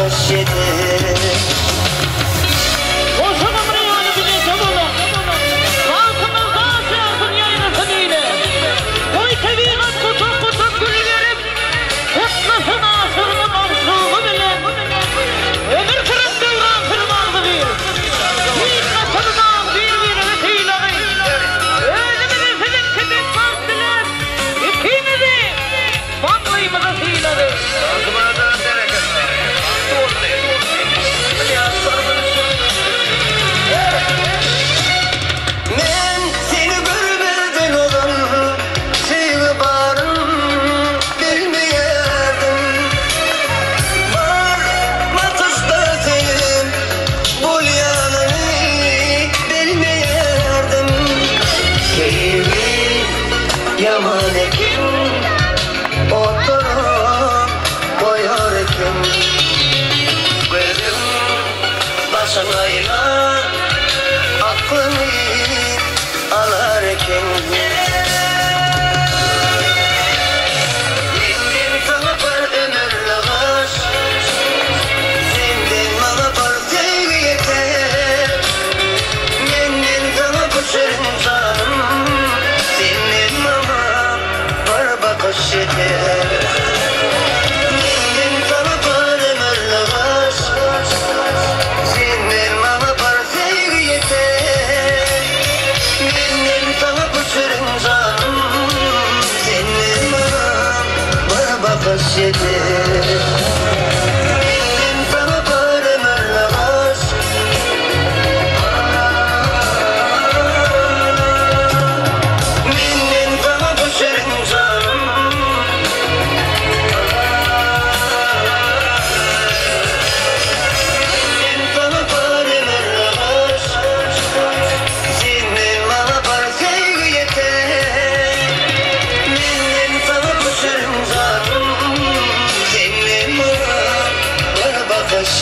bakış yeter. Yaman ekim oturup koyar ekim, gözüm başına yılan aklımı alar ekim. Senden sana var ömürlü aşk, senden bana var sevgi yeter. Menden sana koşarım canım, senden bana var bakış yeter. Menden sana var ömürlü aşk, senden bana var sevgi yeter. Menden sana koşarım canım, senden bana var bakış yeter.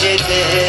Yeter.